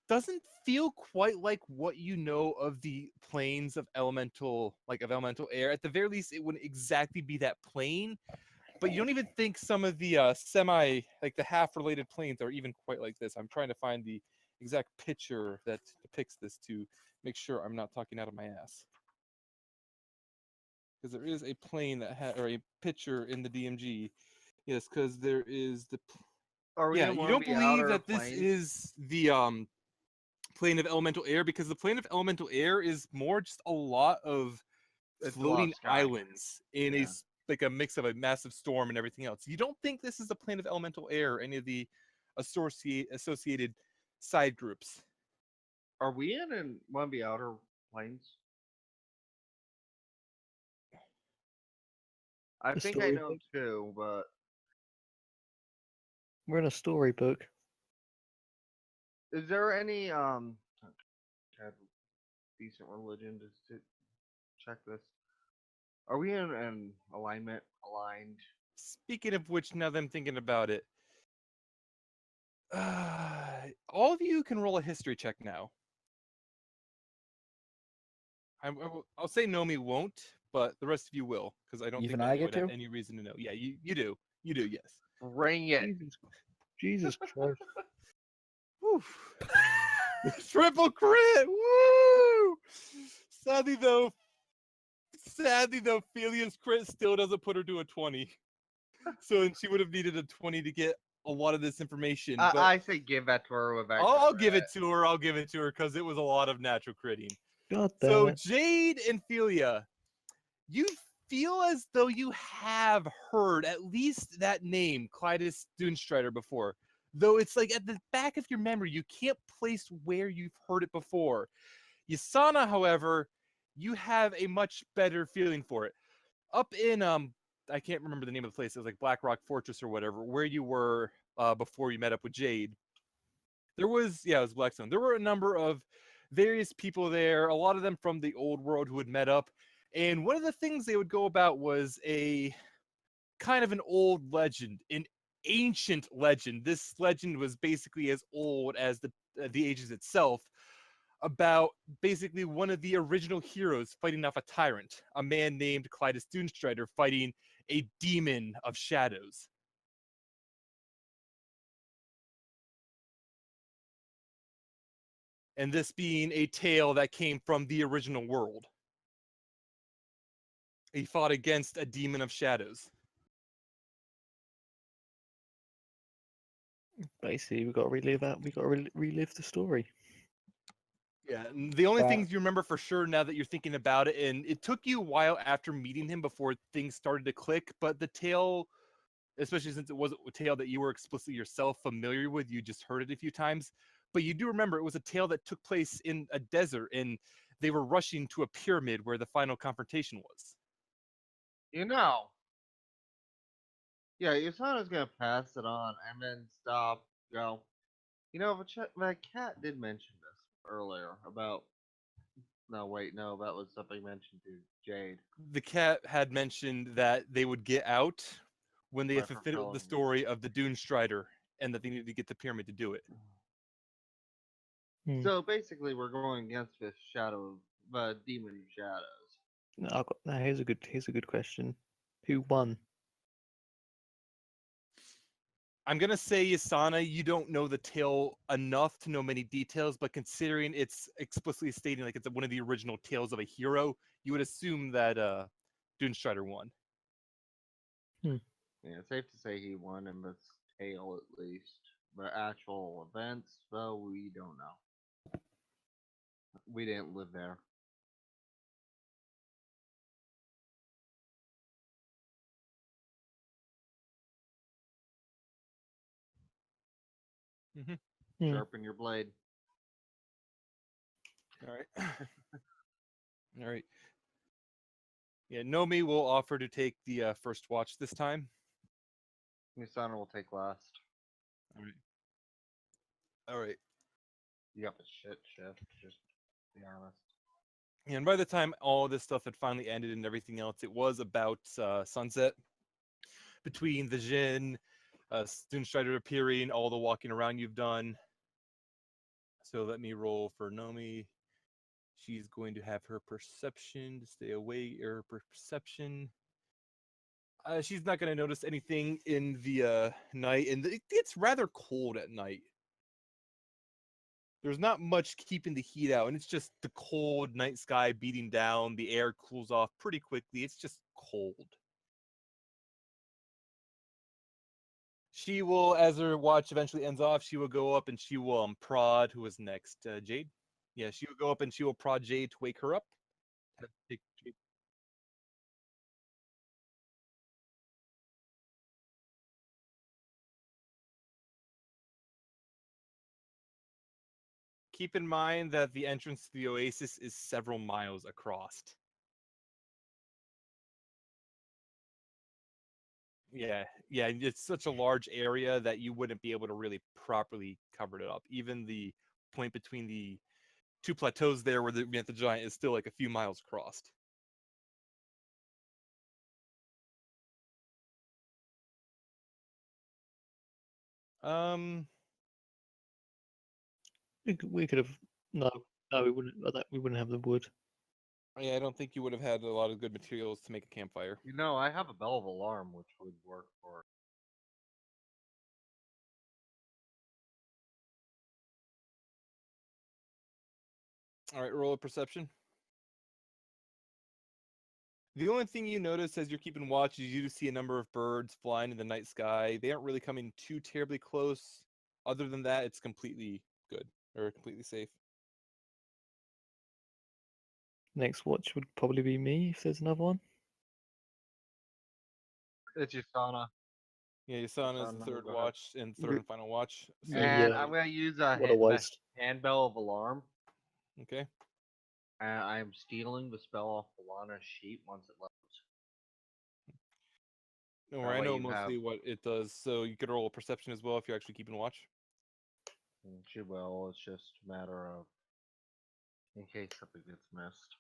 doesn't feel quite like what you know of the planes of elemental air. At the very least, it wouldn't exactly be that plane, but you don't even think some of the the half related planes are even quite like this. I'm trying to find the exact picture that depicts this to make sure I'm not talking out of my ass, because there is a plane or a picture in the DMG. Yes, because there is the. Are we Yeah, in you one of don't the believe outer that this planes? is the plane of elemental air, because the plane of elemental air is more just a lot of It's a lot of floating sky. islands in Yeah. like a mix of a massive storm and everything else. You don't think this is the plane of elemental air or any of the associated side groups. Are we in one of the outer planes? I A think I know storybook. two, but We're in a storybook. is there any have decent religion to check this? Are we in an alignment aligned? Speaking of which, now that I'm thinking about it, all of you can roll a history check now. I'll say Nomi won't, but the rest of you will, because I don't Even think I that you get would have to? any reason to know. Yeah, you do. You do, yes. Bring it. Jesus Christ. Whew. Triple crit! Woo! Sadly though, Phelia's crit still doesn't put her to a 20. So she would have needed a 20 to get a lot of this information. But I say give that to her with that. I'll give it to her. I'll give it to her because it was a lot of natural critting. God damn So it. Jade and Felia, you feel as though you have heard at least that name, Clytus Dunstrider, before. Though it's like at the back of your memory, you can't place where you've heard it before. Yasana, however, you have a much better feeling for it. Up in I can't remember the name of the place. It was like Black Rock Fortress or whatever, where you were before you met up with Jade. There was, yeah, it was Blackstone. There were a number of various people there, a lot of them from the old world who had met up. And one of the things they would go about was a kind of an old legend, an ancient legend. This legend was basically as old as the ages itself, about basically one of the original heroes fighting off a tyrant, a man named Clytus Dunstrider fighting a demon of shadows. And this being a tale that came from the original world. He fought against a demon of shadows. Basically, we've got to relive that. We've got to relive the story. Yeah, the only Wow. things you remember for sure now that you're thinking about it, and it took you a while after meeting him before things started to click, but the tale, especially since it wasn't a tale that you were explicitly yourself familiar with, you just heard it a few times, but you do remember it was a tale that took place in a desert, and they were rushing to a pyramid where the final confrontation was. You know. Yeah, Yasana's gonna pass it on and then stop. Go. You know, the cat did mention this earlier about. No, wait, no, that was something mentioned to Jade. The cat had mentioned that they would get out when they By had fulfilled the fulfilling- story of the Dune Strider, and that they needed to get the pyramid to do it. So basically, we're going against this shadow, the demon shadows. No, here's a good question. Who won? I'm gonna say Yasana, you don't know the tale enough to know many details, but considering it's explicitly stating like it's one of the original tales of a hero, you would assume that Dune Strider won. Yeah, it's safe to say he won in this tale at least. The actual events, though, we don't know. We didn't live there. Sharpen your blade. All right. All right. Yeah, Nomi will offer to take the first watch this time. Yasana will take last. All right. All right. You got the shit shift, just to be honest. And by the time all this stuff had finally ended and everything else, it was about sunset. Between the Jin, Dune Strider appearing, all the walking around you've done, So let me roll for Nomi. She's going to have her perception to stay away, or perception. She's not going to notice anything in the night, and it gets rather cold at night. There's not much keeping the heat out, and it's just the cold night sky beating down. The air cools off pretty quickly. It's just cold. She will, as her watch eventually ends off, she will go up and she will prod. Who was next? Jade? Yeah, she will go up and she will prod Jade to wake her up. Keep in mind that the entrance to the oasis is several miles across. Yeah, it's such a large area that you wouldn't be able to really properly cover it up. Even the point between the two plateaus there where the giant is still like a few miles across. We could have no, we wouldn't. We wouldn't have the wood. Yeah, I don't think you would have had a lot of good materials to make a campfire. You know, I have a bell of alarm which would work for. All right, roll a perception. The only thing you notice as you're keeping watch is you do see a number of birds flying in the night sky. They aren't really coming too terribly close. Other than that, it's completely good or completely safe. Next watch would probably be me if there's another one. It's Yasana. Yeah, Yasana is the Yasana, third go ahead. watch and third and final watch. So, And Yeah. I'm gonna use a What a waste. handbell of alarm. okay. And I'm stealing the spell off Balana's sheet once it loads. Don't That worry, I way know you mostly have- what it does. So you could roll a perception as well if you're actually keeping watch. She will. It's just a matter of in case something gets missed.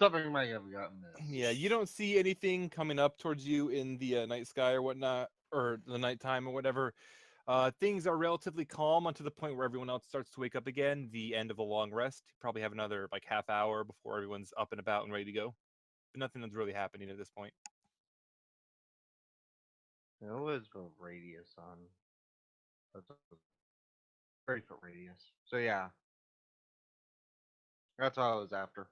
Something might have gotten missed. Yeah, you don't see anything coming up towards you in the night sky or whatnot, or the nighttime or whatever. Things are relatively calm until the point where everyone else starts to wake up again. The end of a long rest. You probably have another like half hour before everyone's up and about and ready to go. But nothing is really happening at this point. There was a radius on. That's a 30-foot radius. So yeah. That's what I was after.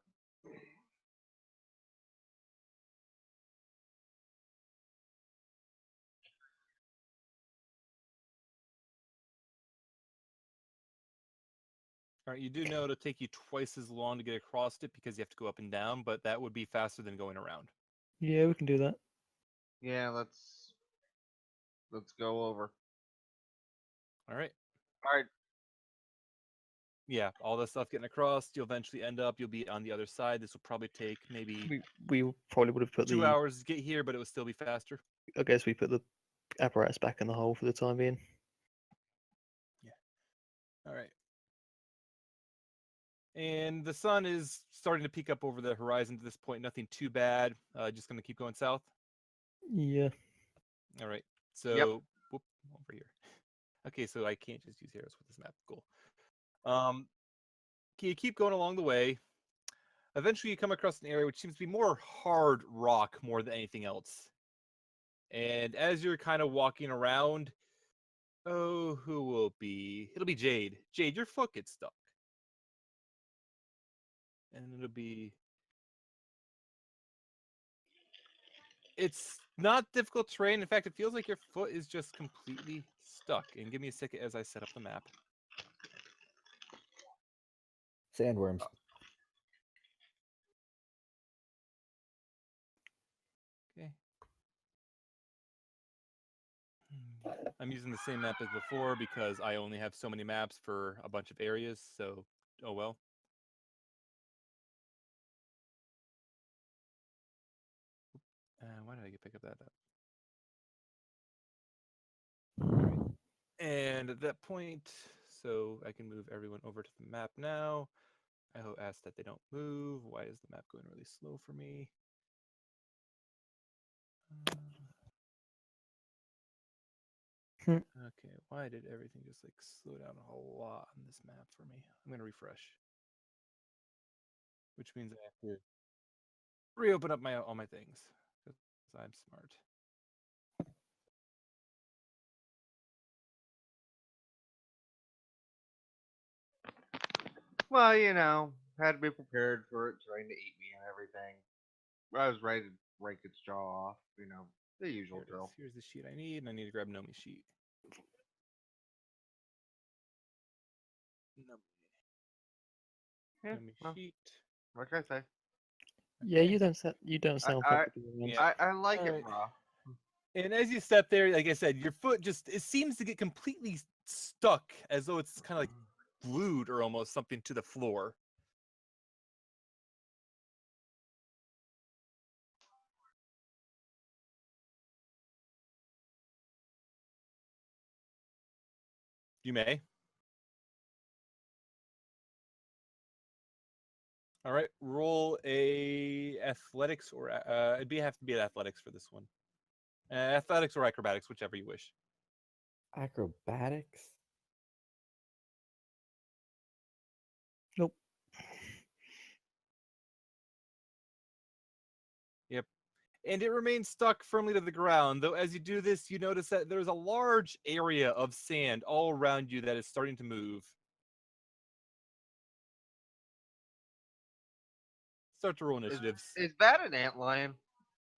All right, you do know it'll take you twice as long to get across it because you have to go up and down, but that would be faster than going around. Yeah, we can do that. Yeah, let's go over. All right. Alright. Yeah, all this stuff getting across, you'll eventually end up, you'll be on the other side. This will probably take maybe We probably would have put 2 the. hours to get here, but it will still be faster. I guess we put the apparatus back in the hole for the time being. All right. And the sun is starting to peek up over the horizon at this point. Nothing too bad. Just going to keep going south. Yeah. All right. So, whoop, over here. Okay, so I can't just use arrows with this map. Cool. You keep going along the way. Eventually, you come across an area which seems to be more hard rock more than anything else. And as you're kind of walking around, who will it be? It'll be Jade. Jade, your foot gets stuck. And it'll be... It's not difficult terrain. In fact, it feels like your foot is just completely stuck. And give me a second as I set up the map. Sandworms. Okay. I'm using the same map as before because I only have so many maps for a bunch of areas, so oh well. Why did I pick up that up? Right. And at that point, so I can move everyone over to the map now. I ask that they don't move. Why is the map going really slow for me? Okay, why did everything just like slow down a whole lot on this map for me? I'm gonna refresh, which means I have to reopen up all my things because I'm smart. Well, you know, had to be prepared for it trying to eat me and everything. I was ready to break its jaw off, you know, the usual Here it is. drill. Here's the sheet I need, and I need to grab Nomi's sheet. Nomi. Yeah, Nomi well, sheet. like I say, Yeah, Okay. you don't sound I- proper to me, man. Yeah. I like it Alright. raw. And as you step there, like I said, your foot just it seems to get completely stuck, as though it's kind of like glued or almost something to the floor. You may. All right, roll a athletics or it'd have to be an athletics for this one. Athletics or acrobatics, whichever you wish. Acrobatics? Nope. Yep. And it remains stuck firmly to the ground, though as you do this, you notice that there's a large area of sand all around you that is starting to move. Start to roll initiatives. Is that an antlion?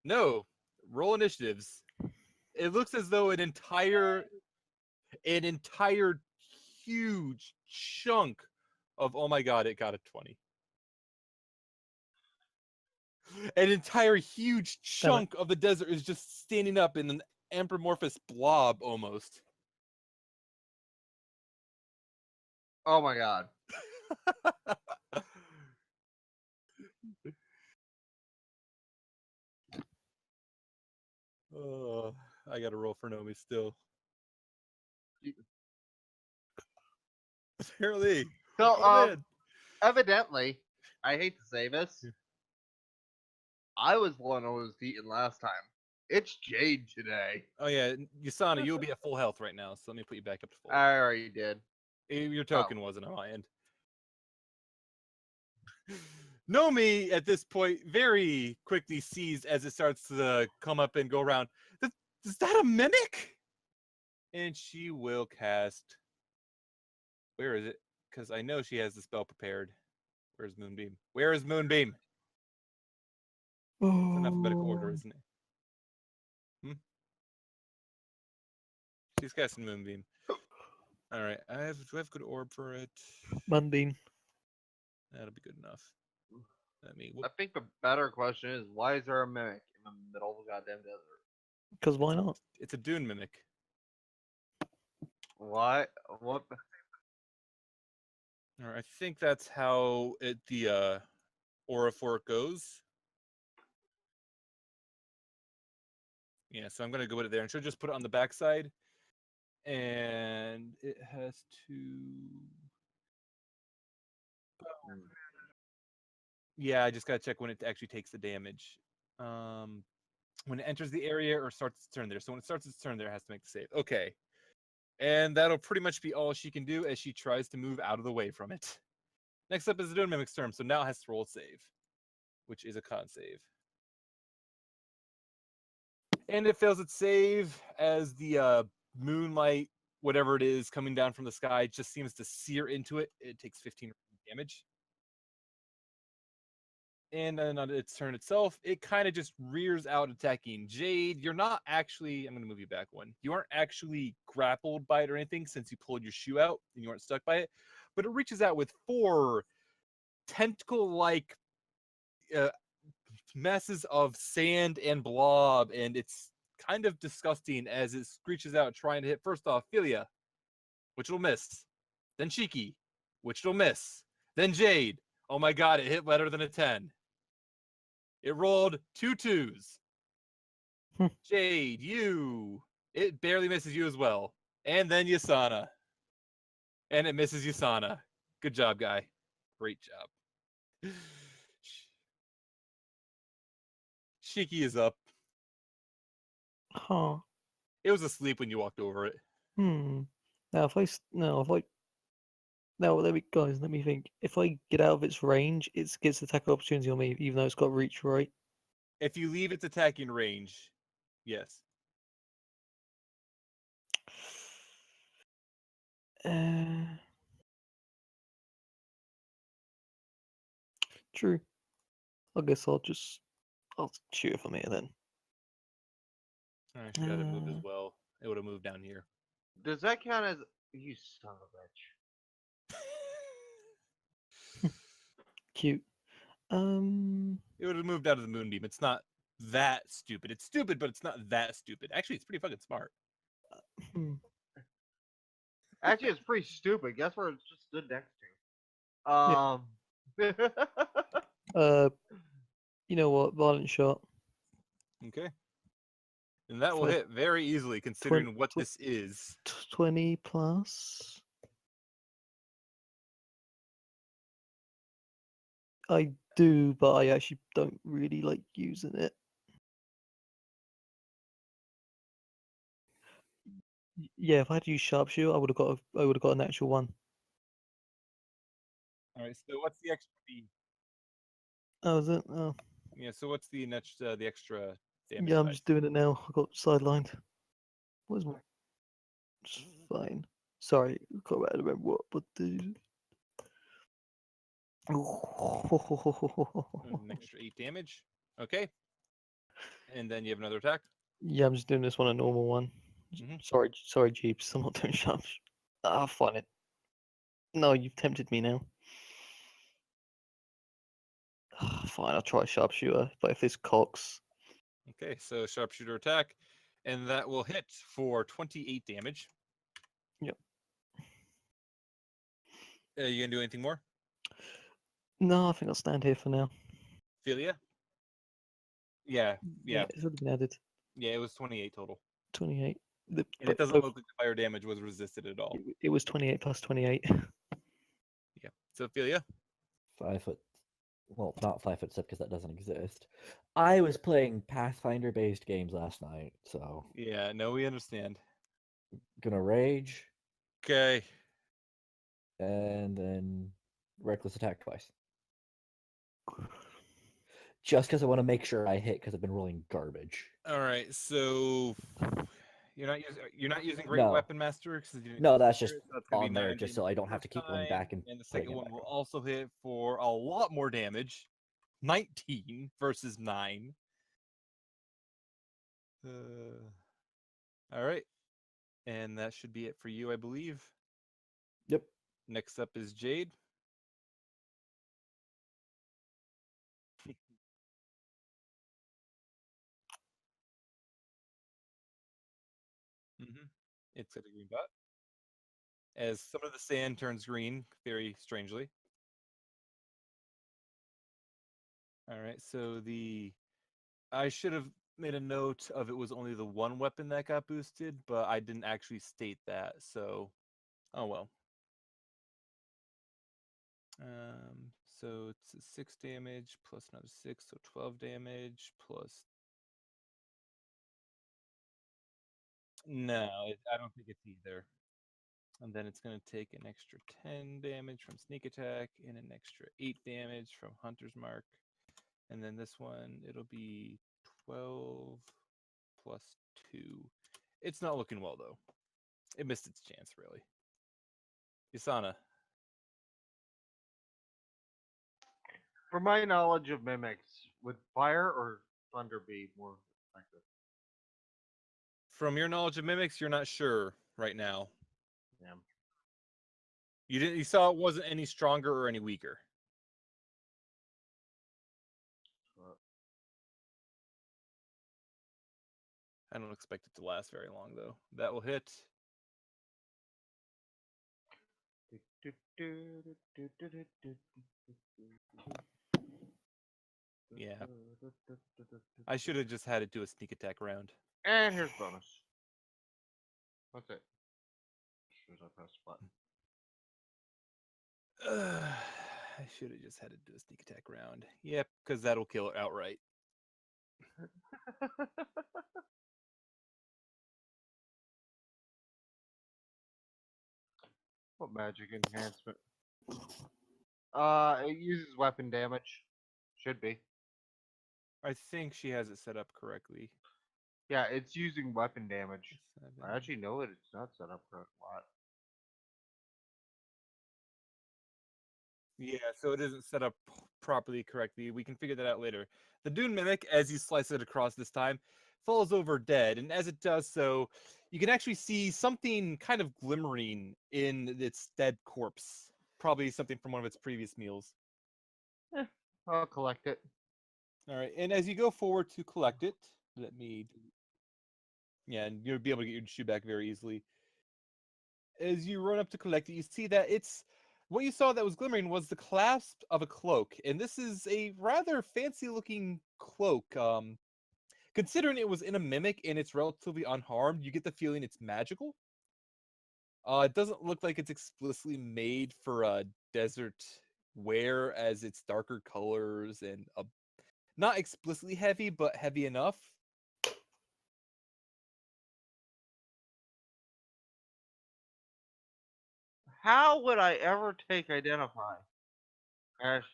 No, roll initiatives. It looks as though an entire huge chunk of, oh my god, it got a 20. An entire huge chunk of the desert is just standing up in an amorphous blob almost. Oh my god. Oh, I gotta roll for Nomi still. Apparently. So, Oh, man. evidently, I hate to say this, I was the one who was eaten last time. It's Jade today. Oh yeah, Yasana, you'll be at full health right now, so let me put you back up to full. I already did. Your token wasn't on my end. Nomi, at this point, very quickly sees as it starts to come up and go around. Is that a mimic? And she will cast. Where is it? Because I know she has the spell prepared. Where's Moonbeam? Where is Moonbeam? It's in alphabetical order, isn't it? She's casting Moonbeam. All right, do I have good orb for it? Moonbeam. That'll be good enough. Let me. I think the better question is, why is there a mimic in the middle of the goddamn desert? Because why not? It's a dune mimic. Why? What? All right, I think that's how the aura for it goes. Yeah, so I'm gonna go with it there, and she'll just put it on the backside, and it has to. Yeah, I just gotta check when it actually takes the damage. When it enters the area or starts its turn there. So when it starts its turn there, it has to make the save. Okay. And that'll pretty much be all she can do as she tries to move out of the way from it. Next up is the Dune Mimic's turn, so now it has to roll a save, which is a con save. And it fails its save as the moonlight, whatever it is, coming down from the sky just seems to sear into it. It takes 15 damage. And then on its turn itself, it kind of just rears out attacking Jade. You're not actually, I'm going to move you back one. You aren't actually grappled by it or anything since you pulled your shoe out and you weren't stuck by it. But it reaches out with 4 tentacle-like masses of sand and blob. And it's kind of disgusting as it screeches out trying to hit, first off, Philia, which will miss. Then Shiki, which will miss. Then Jade. Oh my god, it hit better than a 10. It rolled 2 2s. Jade, it barely misses you as well. And then Yasana. And it misses Yasana. Good job, guy. Great job. Shiki is up. Huh. It was asleep when you walked over it. Now, if I now let me guys, let me think. If I get out of its range, it gets attack opportunity on me, even though it's got reach, right? If you leave its attacking range, yes. True. I guess I'll shoot it from here then. I should have moved as well. It would have moved down here. Does that count as you son of a bitch? Cute. It would have moved out of the moonbeam. It's not that stupid. It's stupid, but it's not that stupid. Actually, it's pretty fucking smart. hmm. Actually, it's pretty stupid. Guess where it's just stood next to? You know what? Violent shot. Okay. And that will For hit very easily, considering what this is. 20 plus. I do, but I actually don't really like using it. Yeah, if I had to use sharpshooter, I would have got a natural one. All right. So what's the extra B? Oh, is it? Oh, Yeah. So what's the next? The extra damage? yeah. I'm dice? just doing it now. I got sidelined. What is my? It's fine. Sorry, I can't remember what, but the. An extra 8 damage. Okay. And then you have another attack. Yeah, I'm just doing this one a normal one. Mhm. Sorry, Jeeps. I'm not doing sharp. Ah, fine it. No, you've tempted me now. Fine, I'll try sharpshooter, but if this cocks, Okay. So sharpshooter attack, and that will hit for 28 damage. Yep. You gonna do anything more? no, I think I'll stand here for now. Philia? Yeah. Yeah. It's already been added. Yeah. It was 28 total. 28. And it doesn't look like the fire damage was resisted at all. It was 28 plus 28. Yeah. So Philia? 5 foot. Well, not 5 foot step because that doesn't exist. I was playing Pathfinder based games last night, so Yeah. No, we understand. gonna rage Okay. and then reckless attack twice. Just because I want to make sure I hit because I've been rolling garbage. All right. So you're not using Great No. Weapon Master because you didn't No, use that's it, just so that's gonna be on there 9 just so damage I the don't have to first keep going time, back and the putting second it one back will up. also hit for a lot more damage. 19 versus 9. All right. And that should be it for you, I believe. Yep. Next up is Jade. It's at a green dot. As some of the sand turns green, very strangely. All right, so I should have made a note of it was only the one weapon that got boosted, but I didn't actually state that, so oh well. So it's a 6 damage plus another 6, so 12 damage plus. No, I don't think it's either. And then it's going to take an extra 10 damage from sneak attack and an extra 8 damage from hunter's mark. And then this one, it'll be 12 plus 2. It's not looking well, though. It missed its chance, really. Yasana. For my knowledge of mimics, would fire or thunder be more effective? From your knowledge of mimics, you're not sure right now. Yeah. You saw it wasn't any stronger or any weaker. I don't expect it to last very long, though. That will hit. Yeah. I should have just had it do a sneak attack round. And here's bonus. That's it. As soon as I press the button. I should have just had it do a sneak attack round. Yep, because that'll kill it outright. What magic enhancement? It uses weapon damage. Should be. I think she has it set up correctly. Yeah, it's using weapon damage. I 7. actually know it. It's not set up for a lot. Yeah, so it isn't set up properly correctly. We can figure that out later. The Dune Mimic, as you slice it across this time, falls over dead, and as it does so, you can actually see something kind of glimmering in its dead corpse. Probably something from one of its previous meals. I'll collect it. All right, and as you go forward to collect it, let me... Yeah, and you'll be able to get your shoe back very easily. As you run up to collect it, you see that it's... What you saw that was glimmering was the clasp of a cloak, and this is a rather fancy-looking cloak. Considering it was in a mimic and it's relatively unharmed, you get the feeling it's magical. It doesn't look like it's explicitly made for desert wear, as it's darker colors and not explicitly heavy, but heavy enough. How would I ever take identify? Ash,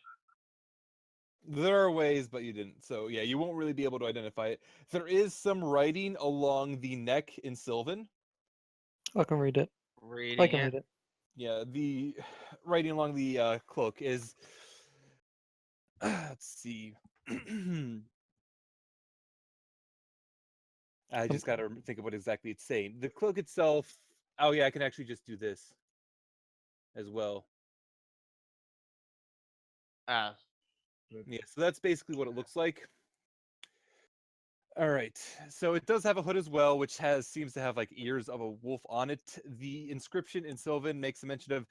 There are ways, but you didn't. So yeah, you won't really be able to identify it. There is some writing along the neck in Sylvan. I can read it. I reading can it. read it. Yeah, the writing along the cloak is... let's see. I just got to think of what exactly it's saying. The cloak itself... Oh yeah, I can actually just do this as well. Ask. Yeah, so that's basically what it looks like. All right, so it does have a hood as well, which seems to have like ears of a wolf on it. The inscription in Sylvan makes a mention of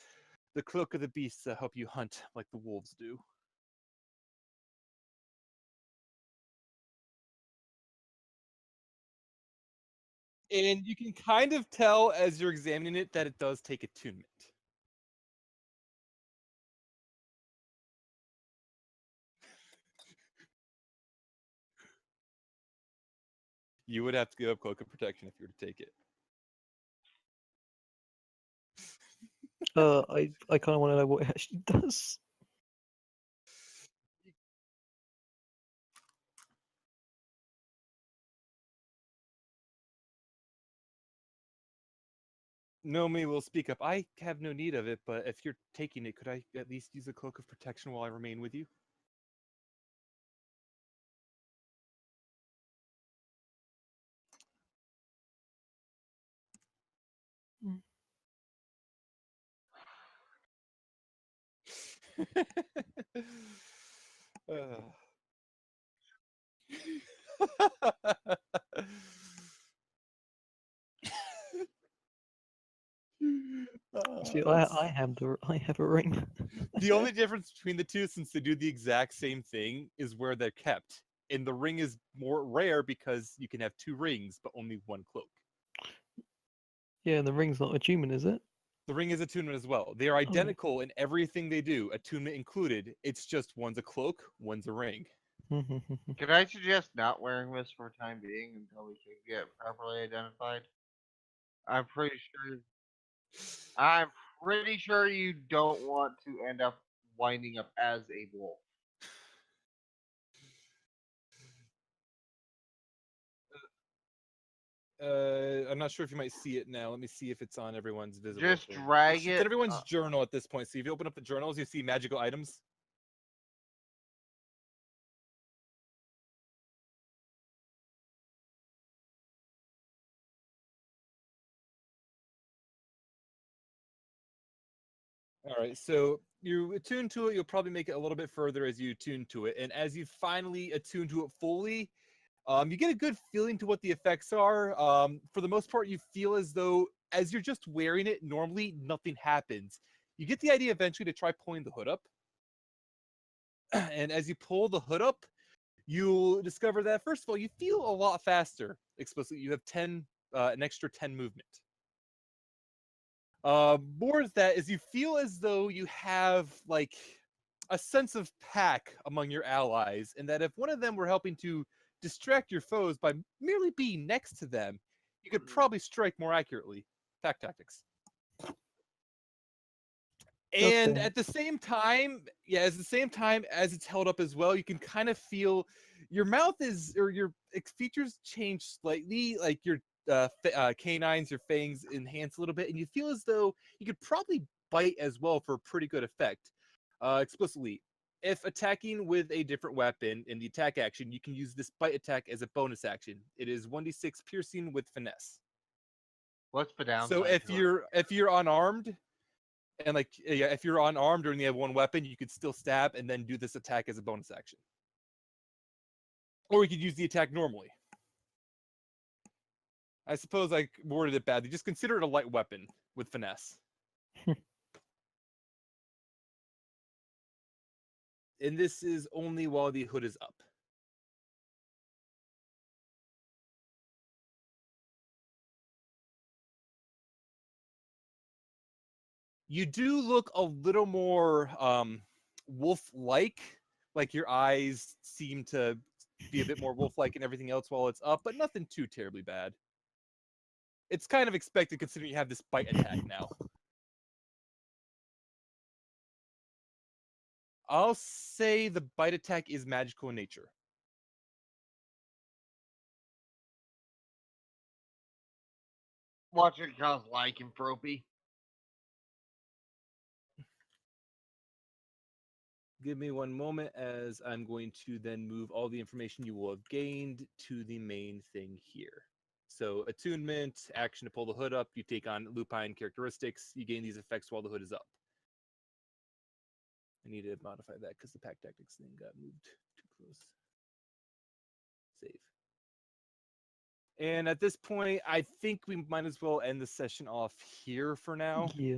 the cloak of the beasts to help you hunt like the wolves do. And you can kind of tell as you're examining it that it does take attunement. You would have to give up cloak of protection if you were to take it. I kind of want to know what it actually does. Nomi will speak up. I have no need of it, but if you're taking it, could I at least use a cloak of protection while I remain with you? See, I have a ring. The only difference between the two, since they do the exact same thing, is where they're kept. And the ring is more rare because you can have 2 rings, but only 1 cloak. Yeah, and the ring's not attunement, is it? The ring is attunement as well. They are identical in everything they do, attunement included. It's just one's a cloak, one's a ring. Can I suggest not wearing this for the time being until we can get properly identified? I'm pretty sure you don't want to end up winding up as a wolf. I'm not sure if you might see it now. Let me see if it's on everyone's visible Just thing. drag It's it. in everyone's journal at this point. So if you open up the journals, you see magical items. All right, so you attune to it. You'll probably make it a little bit further as you attune to it. And as you finally attune to it fully, you get a good feeling to what the effects are. For the most part, you feel as though as you're just wearing it, normally nothing happens. You get the idea eventually to try pulling the hood up. And as you pull the hood up, you'll discover that, first of all, you feel a lot faster. Explicitly, you have an extra 10 movement. More is that is you feel as though you have like a sense of pack among your allies, and that if one of them were helping to distract your foes by merely being next to them, you could probably strike more accurately. Pack tactics. And Okay. at the same time, as it's held up as well, you can kind of feel your mouth or your features change slightly, like your canines, your fangs enhance a little bit, and you feel as though you could probably bite as well for pretty good effect. Explicitly, if attacking with a different weapon in the attack action, you can use this bite attack as a bonus action. It is 1d6 piercing with finesse. What's the downside? So if to it? you're unarmed, and if you're unarmed or only have one weapon, you could still stab and then do this attack as a bonus action. Or you could use the attack normally. I suppose I worded it badly. Just consider it a light weapon with finesse. And this is only while the hood is up. You do look a little more wolf-like. Like your eyes seem to be a bit more wolf-like and everything else while it's up, but nothing too terribly bad. It's kind of expected considering you have this bite attack now. I'll say the bite attack is magical in nature. Watch it cause lycanthropy. Give me one moment as I'm going to then move all the information you will have gained to the main thing here. So attunement, action to pull the hood up, you take on lupine characteristics, you gain these effects while the hood is up. I need to modify that because the pack tactics thing got moved too close. Save. And at this point, I think we might as well end the session off here for now. Yeah.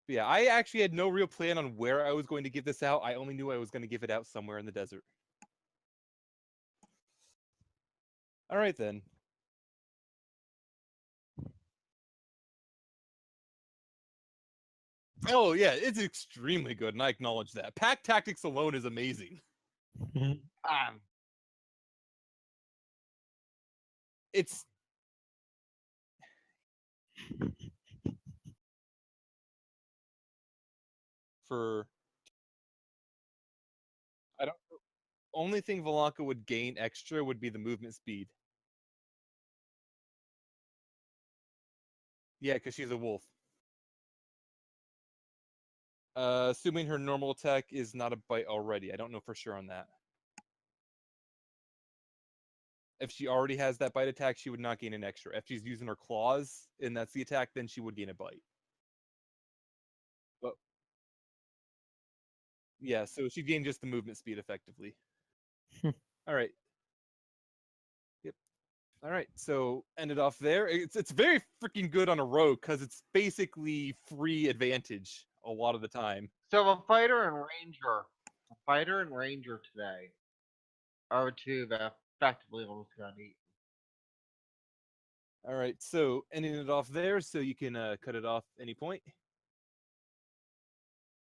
But yeah, I actually had no real plan on where I was going to give this out. I only knew I was going to give it out somewhere in the desert. All right, then. Oh, yeah, it's extremely good, and I acknowledge that. Pack tactics alone is amazing. It's... For... I don't know. Only thing Valanka would gain extra would be the movement speed. Yeah, because she's a wolf. Assuming her normal attack is not a bite already. I don't know for sure on that. If she already has that bite attack, she would not gain an extra. If she's using her claws and that's the attack, then she would gain a bite. But yeah, so she'd gain just the movement speed effectively. All right. Yep. All right. So end it off there. It's very freaking good on a rogue because it's basically free advantage a lot of the time. So a fighter and ranger today are two that effectively almost got eaten. All right. So ending it off there, so you can cut it off any point.